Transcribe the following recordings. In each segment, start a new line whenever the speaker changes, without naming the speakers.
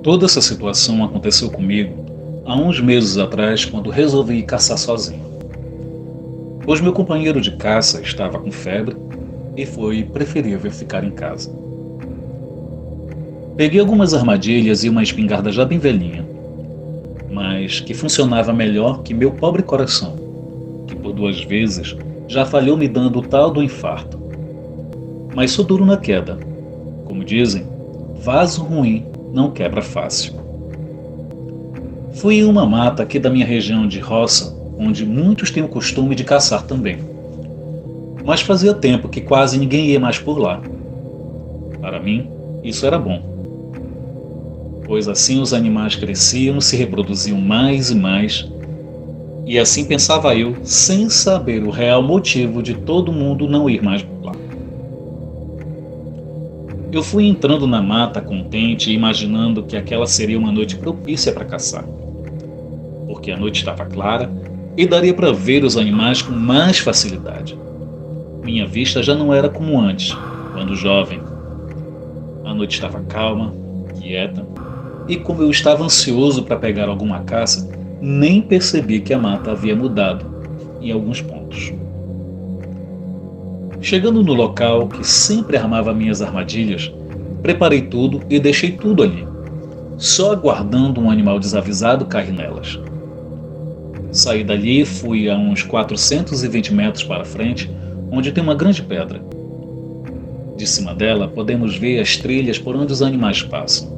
Toda essa situação aconteceu comigo há uns meses atrás, quando resolvi caçar sozinho. Pois meu companheiro de caça estava com febre e foi preferível ficar em casa. Peguei algumas armadilhas e uma espingarda já bem velhinha, mas que funcionava melhor que meu pobre coração, que por 2 vezes já falhou me dando o tal do infarto. Mas sou duro na queda. Como dizem, vaso ruim não quebra fácil. Fui em uma mata aqui da minha região de roça, onde muitos têm o costume de caçar também. Mas fazia tempo que quase ninguém ia mais por lá. Para mim, isso era bom, pois assim os animais cresciam, se reproduziam mais e mais, e assim pensava eu, sem saber o real motivo de todo mundo não ir mais por lá. Eu fui entrando na mata contente, imaginando que aquela seria uma noite propícia para caçar, porque a noite estava clara e daria para ver os animais com mais facilidade. Minha vista já não era como antes, quando jovem. A noite estava calma, quieta, e como eu estava ansioso para pegar alguma caça, nem percebi que a mata havia mudado em alguns pontos. Chegando no local que sempre armava minhas armadilhas, preparei tudo e deixei tudo ali, só aguardando um animal desavisado cair nelas. Saí dali e fui a uns 420 metros para frente, onde tem uma grande pedra. De cima dela podemos ver as trilhas por onde os animais passam.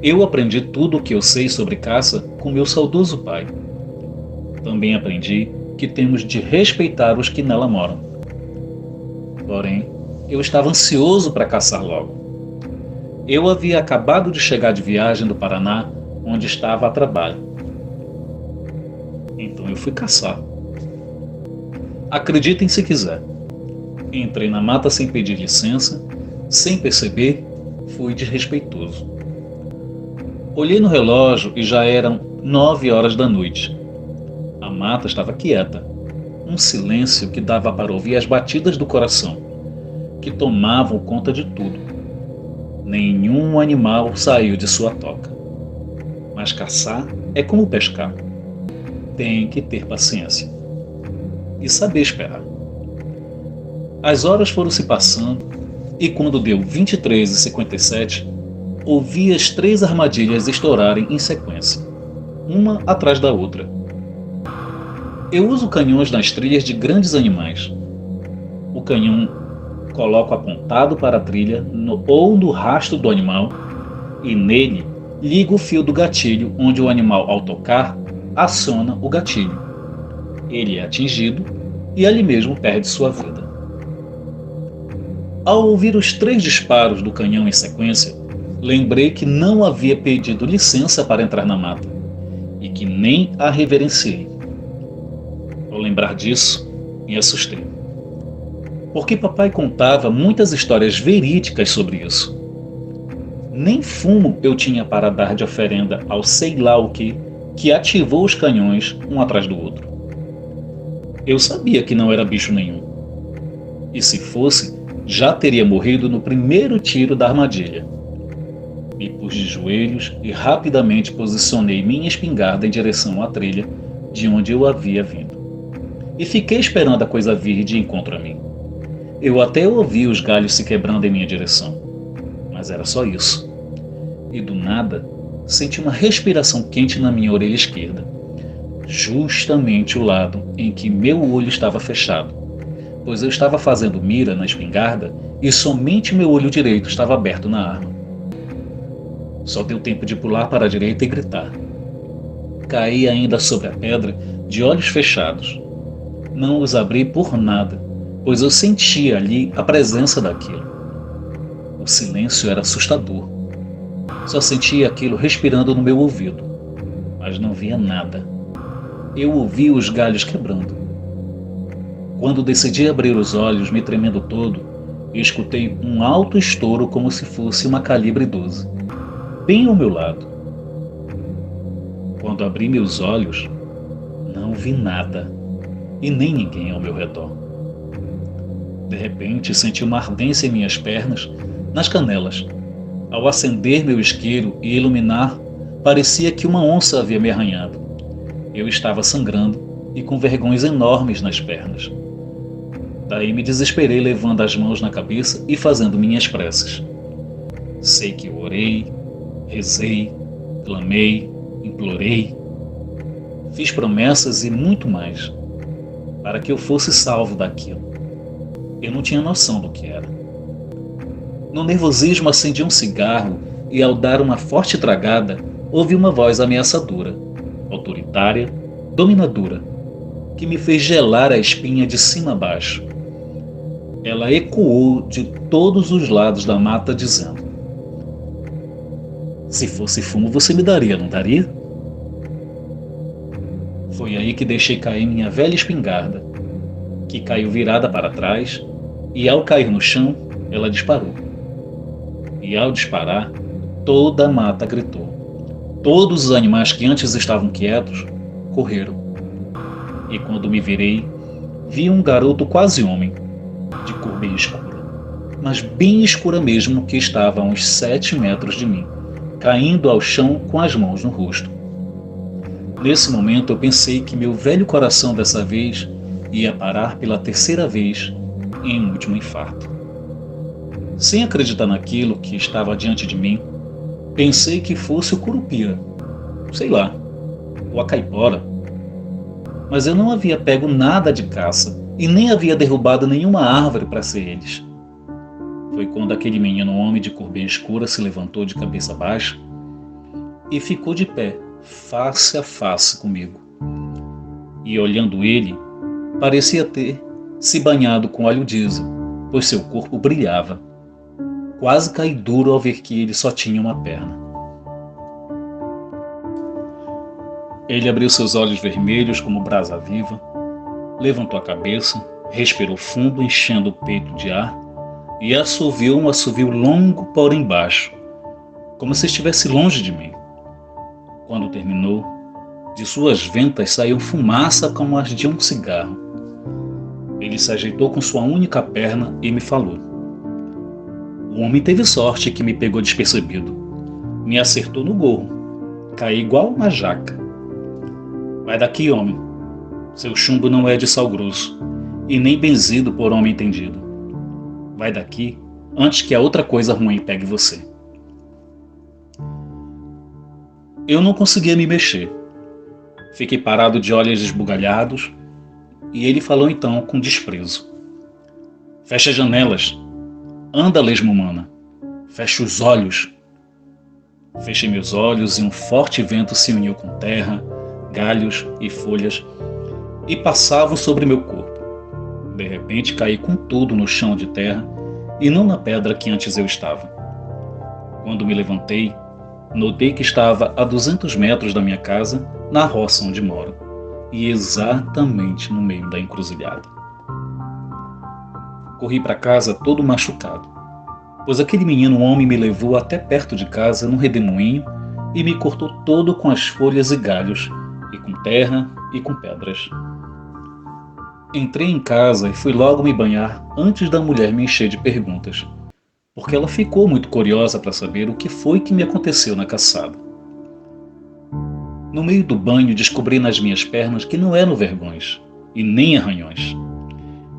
Eu aprendi tudo o que eu sei sobre caça com meu saudoso pai. Também aprendi que temos de respeitar os que nela moram. Porém, eu estava ansioso para caçar logo. Eu havia acabado de chegar de viagem do Paraná, onde estava a trabalho. Então eu fui caçar. Acreditem se quiser. Entrei na mata sem pedir licença, sem perceber, fui desrespeitoso. Olhei no relógio e já eram 9 horas da noite. A mata estava quieta, um silêncio que dava para ouvir as batidas do coração, que tomavam conta de tudo. Nenhum animal saiu de sua toca. Mas caçar é como pescar. Tem que ter paciência e saber esperar. As horas foram se passando e quando deu 23h57, ouvi as 3 armadilhas estourarem em sequência, uma atrás da outra. Eu uso canhões nas trilhas de grandes animais. O canhão coloco apontado para a trilha ou no rastro do animal e nele ligo o fio do gatilho onde o animal, ao tocar, aciona o gatilho. Ele é atingido e ali mesmo perde sua vida. Ao ouvir os 3 disparos do canhão em sequência, lembrei que não havia pedido licença para entrar na mata e que nem a reverenciei. Ao lembrar disso, me assustei, porque papai contava muitas histórias verídicas sobre isso. Nem fumo eu tinha para dar de oferenda ao sei lá o que ativou os canhões um atrás do outro. Eu sabia que não era bicho nenhum. E se fosse, já teria morrido no primeiro tiro da armadilha. Me pus de joelhos e rapidamente posicionei minha espingarda em direção à trilha de onde eu havia vindo. E fiquei esperando a coisa vir de encontro a mim. Eu até ouvi os galhos se quebrando em minha direção. Mas era só isso. E do nada, senti uma respiração quente na minha orelha esquerda, justamente o lado em que meu olho estava fechado, pois eu estava fazendo mira na espingarda e somente meu olho direito estava aberto na arma. Só deu tempo de pular para a direita e gritar. Caí ainda sobre a pedra de olhos fechados. Não os abri por nada, pois eu sentia ali a presença daquilo. O silêncio era assustador. Só sentia aquilo respirando no meu ouvido, mas não via nada. Eu ouvia os galhos quebrando. Quando decidi abrir os olhos, me tremendo todo, escutei um alto estouro como se fosse uma calibre 12, bem ao meu lado. Quando abri meus olhos, não vi nada e nem ninguém ao meu redor. De repente, senti uma ardência em minhas pernas, nas canelas, Ao acender meu isqueiro e iluminar, parecia que uma onça havia me arranhado. Eu estava sangrando e com vergões enormes nas pernas. Daí me desesperei levando as mãos na cabeça e fazendo minhas preces. Sei que eu orei, rezei, clamei, implorei, fiz promessas e muito mais, para que eu fosse salvo daquilo. Eu não tinha noção do que era. No nervosismo acendi um cigarro e ao dar uma forte tragada, ouvi uma voz ameaçadora, autoritária, dominadora, que me fez gelar a espinha de cima a baixo. Ela ecoou de todos os lados da mata dizendo: "Se fosse fumo você me daria, não daria?" Foi aí que deixei cair minha velha espingarda, que caiu virada para trás, e ao cair no chão, ela disparou. E ao disparar, toda a mata gritou. Todos os animais que antes estavam quietos, correram. E quando me virei, vi um garoto quase homem, de cor bem escura, mas bem escura mesmo, que estava a uns 7 metros de mim, caindo ao chão com as mãos no rosto. Nesse momento eu pensei que meu velho coração dessa vez ia parar pela terceira vez em um último infarto. Sem acreditar naquilo que estava diante de mim, pensei que fosse o curupira, sei lá, ou a caipora. Mas eu não havia pego nada de caça e nem havia derrubado nenhuma árvore para ser eles. Foi quando aquele menino homem de cor bem escura se levantou de cabeça baixa e ficou de pé, face a face comigo. E olhando ele, parecia ter se banhado com óleo diesel, pois seu corpo brilhava. Quase caí duro ao ver que ele só tinha uma perna. Ele abriu seus olhos vermelhos como brasa viva, levantou a cabeça, respirou fundo, enchendo o peito de ar, e assoviou um assovio longo, porém baixo, como se estivesse longe de mim. Quando terminou, de suas ventas saiu fumaça como as de um cigarro. Ele se ajeitou com sua única perna e me falou. O homem teve sorte que me pegou despercebido. Me acertou no gorro. Caí igual uma jaca. Vai daqui, homem. Seu chumbo não é de sal grosso e nem benzido por homem entendido. Vai daqui antes que a outra coisa ruim pegue você. Eu não conseguia me mexer. Fiquei parado de olhos esbugalhados e ele falou então com desprezo. Feche as janelas. Anda, lesma humana. Feche os olhos. Fechei meus olhos e um forte vento se uniu com terra, galhos e folhas e passavam sobre meu corpo. De repente caí com tudo no chão de terra e não na pedra que antes eu estava. Quando me levantei, notei que estava a 200 metros da minha casa, na roça onde moro, e exatamente no meio da encruzilhada. Corri para casa todo machucado, pois aquele menino homem me levou até perto de casa num redemoinho e me cortou todo com as folhas e galhos, e com terra e com pedras. Entrei em casa e fui logo me banhar antes da mulher me encher de perguntas, porque ela ficou muito curiosa para saber o que foi que me aconteceu na caçada. No meio do banho descobri nas minhas pernas que não eram vergões e nem arranhões.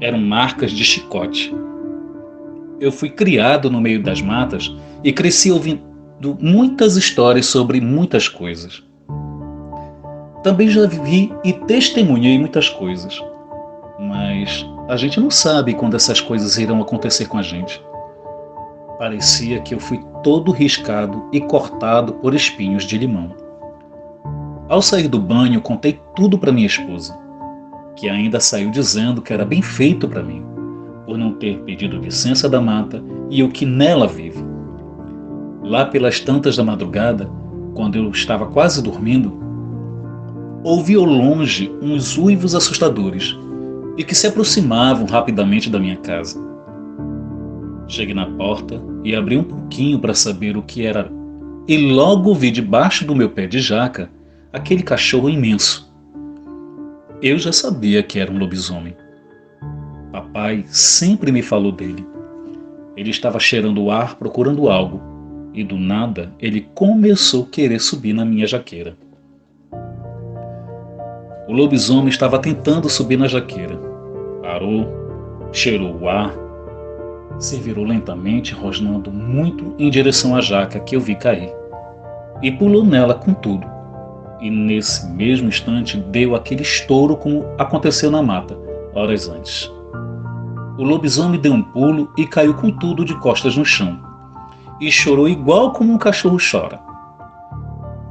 Eram marcas de chicote. Eu fui criado no meio das matas e cresci ouvindo muitas histórias sobre muitas coisas. Também já vi e testemunhei muitas coisas, mas a gente não sabe quando essas coisas irão acontecer com a gente. Parecia que eu fui todo riscado e cortado por espinhos de limão. Ao sair do banho, contei tudo para minha esposa, que ainda saiu dizendo que era bem feito para mim, por não ter pedido licença da mata e o que nela vive. Lá pelas tantas da madrugada, quando eu estava quase dormindo, ouvi ao longe uns uivos assustadores e que se aproximavam rapidamente da minha casa. Cheguei na porta e abri um pouquinho para saber o que era, e logo vi debaixo do meu pé de jaca aquele cachorro imenso. Eu já sabia que era um lobisomem. Papai sempre me falou dele. Ele estava cheirando o ar procurando algo, e do nada ele começou a querer subir na minha jaqueira. O lobisomem estava tentando subir na jaqueira. Parou, cheirou o ar, se virou lentamente, rosnando muito em direção à jaca que eu vi cair, e pulou nela com tudo. E nesse mesmo instante deu aquele estouro como aconteceu na mata, horas antes. O lobisomem deu um pulo e caiu com tudo de costas no chão, e chorou igual como um cachorro chora.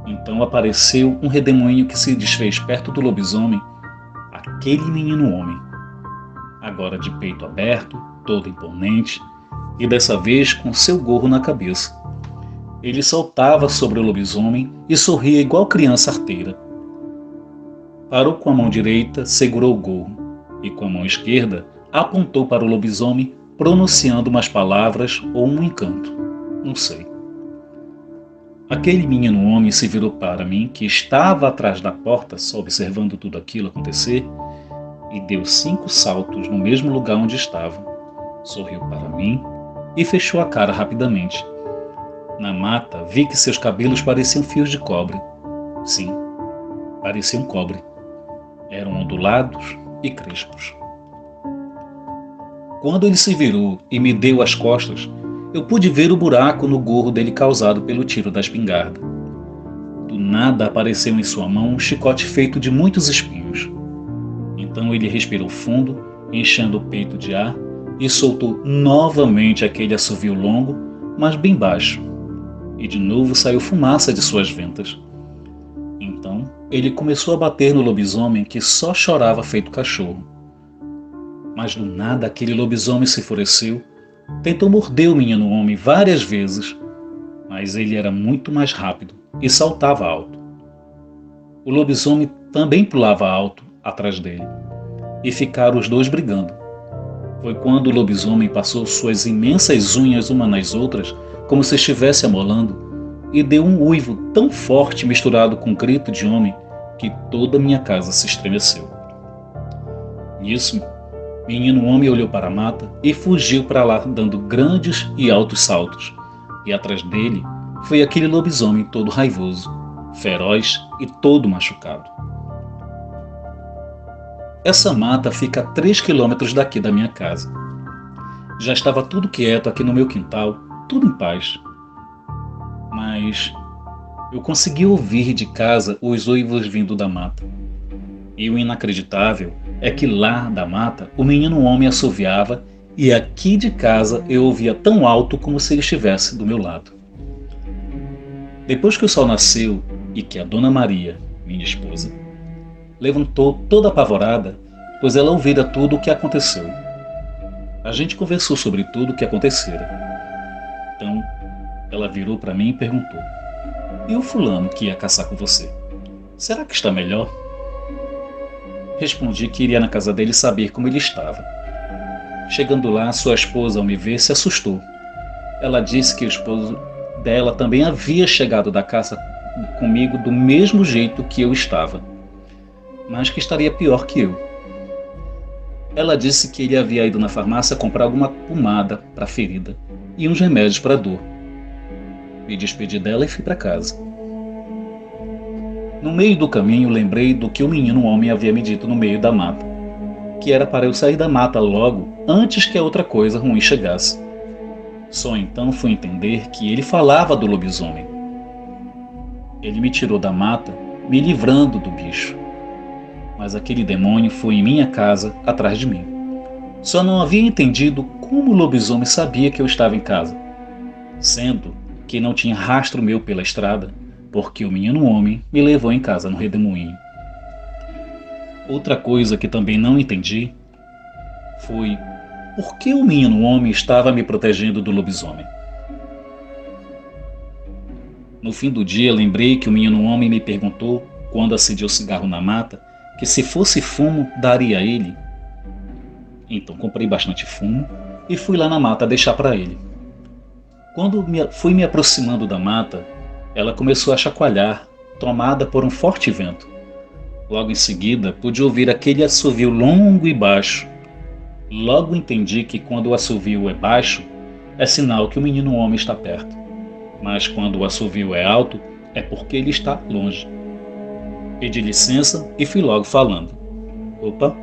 Então apareceu um redemoinho que se desfez perto do lobisomem, aquele menino homem, agora de peito aberto, todo imponente, e dessa vez com seu gorro na cabeça. Ele saltava sobre o lobisomem e sorria igual criança arteira. Parou com a mão direita, segurou o gorro, e com a mão esquerda apontou para o lobisomem, pronunciando umas palavras ou um encanto, não sei. Aquele menino homem se virou para mim, que estava atrás da porta, só observando tudo aquilo acontecer, e deu 5 saltos no mesmo lugar onde estava. Sorriu para mim e fechou a cara rapidamente. Na mata, vi que seus cabelos pareciam fios de cobre. Sim, pareciam cobre. Eram ondulados e crespos. Quando ele se virou e me deu as costas, eu pude ver o buraco no gorro dele causado pelo tiro da espingarda. Do nada apareceu em sua mão um chicote feito de muitos espinhos. Então ele respirou fundo, enchendo o peito de ar, e soltou novamente aquele assovio longo, mas bem baixo. E de novo saiu fumaça de suas ventas. Então ele começou a bater no lobisomem, que só chorava feito cachorro. Mas do nada aquele lobisomem se enfureceu, tentou morder o menino homem várias vezes, mas ele era muito mais rápido e saltava alto. O lobisomem também pulava alto atrás dele, e ficaram os dois brigando. Foi quando o lobisomem passou suas imensas unhas uma nas outras, como se estivesse amolando, e deu um uivo tão forte misturado com um grito de homem que toda a minha casa se estremeceu. Nisso, menino homem olhou para a mata e fugiu para lá dando grandes e altos saltos, e atrás dele foi aquele lobisomem todo raivoso, feroz e todo machucado. Essa mata fica a 3 quilômetros daqui da minha casa. Já estava tudo quieto aqui no meu quintal, tudo em paz. Mas eu consegui ouvir de casa os uivos vindo da mata. E o inacreditável é que lá da mata o menino homem assoviava, e aqui de casa eu ouvia tão alto como se ele estivesse do meu lado. Depois que o sol nasceu e que a Dona Maria, minha esposa, levantou toda apavorada, pois ela ouvira tudo o que aconteceu. A gente conversou sobre tudo o que acontecera. Então, ela virou para mim e perguntou: "E o fulano que ia caçar com você? Será que está melhor?" Respondi que iria na casa dele saber como ele estava. Chegando lá, sua esposa, ao me ver, se assustou. Ela disse que o esposo dela também havia chegado da caça comigo do mesmo jeito que eu estava, mas que estaria pior que eu. Ela disse que ele havia ido na farmácia comprar alguma pomada para a ferida e uns remédios para a dor. Me despedi dela e fui para casa. No meio do caminho, lembrei do que o menino homem havia me dito no meio da mata, que era para eu sair da mata logo antes que a outra coisa ruim chegasse. Só então fui entender que ele falava do lobisomem. Ele me tirou da mata, me livrando do bicho. Mas aquele demônio foi em minha casa atrás de mim. Só não havia entendido como o lobisomem sabia que eu estava em casa, sendo que não tinha rastro meu pela estrada, porque o menino homem me levou em casa no redemoinho. Outra coisa que também não entendi foi por que o menino homem estava me protegendo do lobisomem. No fim do dia, lembrei que o menino homem me perguntou, quando acendi o cigarro na mata, que se fosse fumo, daria a ele. Então comprei bastante fumo e fui lá na mata deixar para ele. Quando fui me aproximando da mata, ela começou a chacoalhar, tomada por um forte vento. Logo em seguida, pude ouvir aquele assovio longo e baixo. Logo entendi que quando o assovio é baixo, é sinal que o menino homem está perto. mas quando o assovio é alto, é porque ele está longe. Pedi licença e fui logo falando. Opa,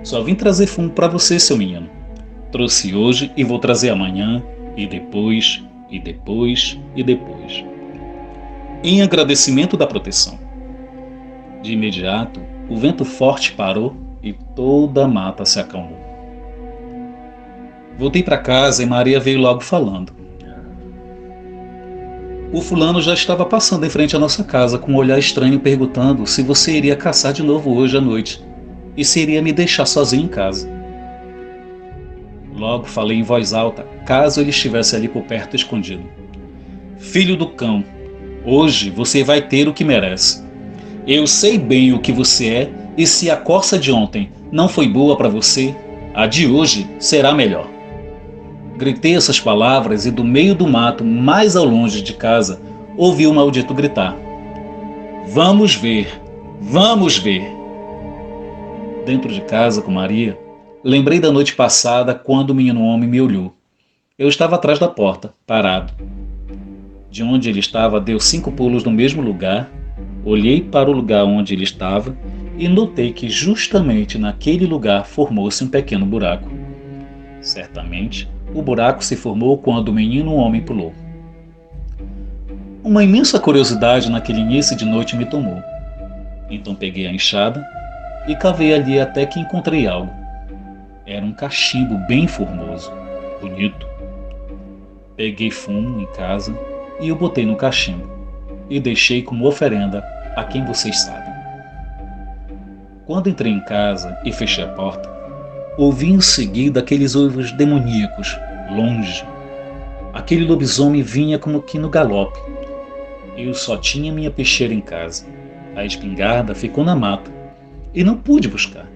só vim trazer fumo para você, seu menino. Trouxe hoje e vou trazer amanhã, e depois, e depois, e depois. Em agradecimento da proteção. De imediato, o vento forte parou e toda a mata se acalmou. Voltei para casa e Maria veio logo falando. O fulano já estava passando em frente à nossa casa com um olhar estranho perguntando se você iria caçar de novo hoje à noite e se iria me deixar sozinho em casa. Logo falei em voz alta, caso ele estivesse ali por perto escondido. Filho do cão, hoje você vai ter o que merece. Eu sei bem o que você é e se a corça de ontem não foi boa para você, a de hoje será melhor. Gritei essas palavras e do meio do mato, mais ao longe de casa, ouvi o maldito gritar. Vamos ver, vamos ver. Dentro de casa com Maria, lembrei da noite passada quando o menino homem me olhou. Eu estava atrás da porta, parado. De onde ele estava, deu 5 pulos no mesmo lugar, olhei para o lugar onde ele estava e notei que justamente naquele lugar formou-se um pequeno buraco. Certamente, o buraco se formou quando o menino homem pulou. Uma imensa curiosidade naquele início de noite me tomou. Então peguei a enxada e cavei ali até que encontrei algo. Era um cachimbo bem formoso, bonito. Peguei fumo em casa e o botei no cachimbo e deixei como oferenda a quem vocês sabem. Quando entrei em casa e fechei a porta, ouvi em seguida aqueles uivos demoníacos, longe. Aquele lobisomem vinha como que no galope. Eu só tinha minha peixeira em casa. A espingarda ficou na mata e não pude buscar.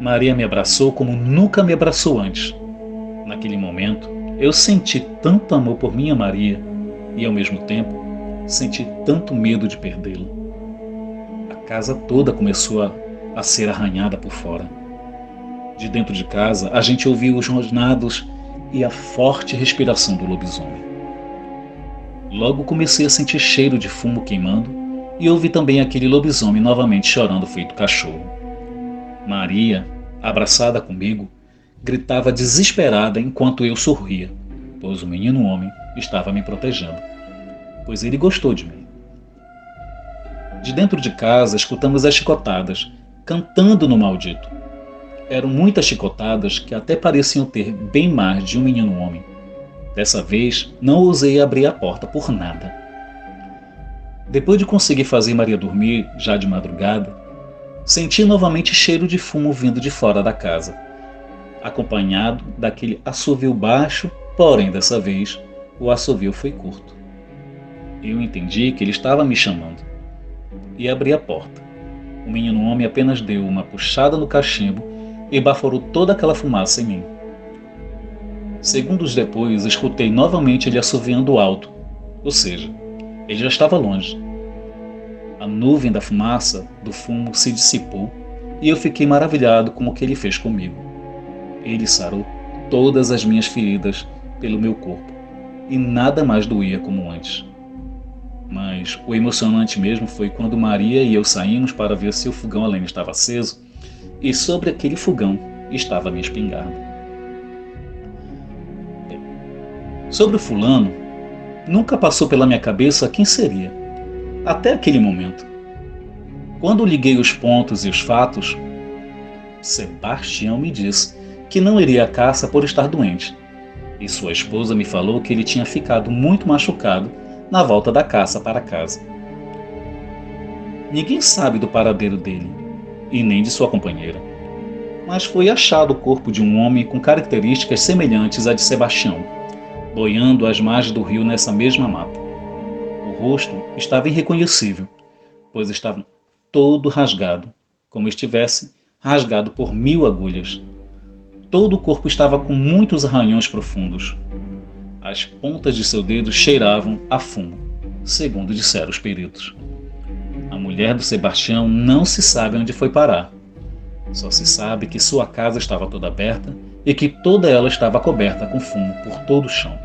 Maria me abraçou como nunca me abraçou antes. Naquele momento, eu senti tanto amor por minha Maria e, ao mesmo tempo, senti tanto medo de perdê-la. A casa toda começou a ser arranhada por fora. De dentro de casa, a gente ouvia os rosnados e a forte respiração do lobisomem. Logo comecei a sentir cheiro de fumo queimando e ouvi também aquele lobisomem novamente chorando feito cachorro. Maria, abraçada comigo, gritava desesperada enquanto eu sorria, pois o menino homem estava me protegendo, pois ele gostou de mim. De dentro de casa, escutamos as chicotadas, cantando no maldito. Eram muitas chicotadas que até pareciam ter bem mais de um menino homem. Dessa vez, não ousei abrir a porta por nada. Depois de conseguir fazer Maria dormir, já de madrugada, senti novamente cheiro de fumo vindo de fora da casa, acompanhado daquele assovio baixo, porém dessa vez o assovio foi curto. Eu entendi que ele estava me chamando e abri a porta. O menino homem apenas deu uma puxada no cachimbo e baforou toda aquela fumaça em mim. Segundos depois, escutei novamente ele assoviando alto, ou seja, ele já estava longe. A nuvem da fumaça, do fumo, se dissipou e eu fiquei maravilhado com o que ele fez comigo. Ele sarou todas as minhas feridas pelo meu corpo e nada mais doía como antes. Mas o emocionante mesmo foi quando Maria e eu saímos para ver se o fogão a lenha estava aceso e sobre aquele fogão estava a minha espingarda. Sobre o fulano, nunca passou pela minha cabeça quem seria, até aquele momento. Quando liguei os pontos e os fatos, Sebastião me disse que não iria à caça por estar doente, e sua esposa me falou que ele tinha ficado muito machucado na volta da caça para casa. Ninguém sabe do paradeiro dele, e nem de sua companheira, mas foi achado o corpo de um homem com características semelhantes à de Sebastião, boiando às margens do rio nessa mesma mata. O rosto estava irreconhecível, pois estava todo rasgado, como estivesse rasgado por 1000 agulhas. Todo o corpo estava com muitos arranhões profundos. As pontas de seus dedos cheiravam a fumo, segundo disseram os peritos. A mulher do Sebastião não se sabe onde foi parar. Só se sabe que sua casa estava toda aberta e que toda ela estava coberta com fumo por todo o chão.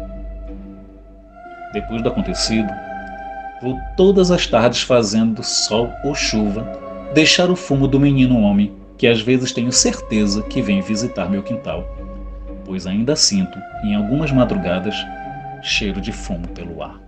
Depois do acontecido, vou todas as tardes fazendo sol ou chuva deixar o fumo do menino homem, que às vezes tenho certeza que vem visitar meu quintal, pois ainda sinto, em algumas madrugadas, cheiro de fumo pelo ar.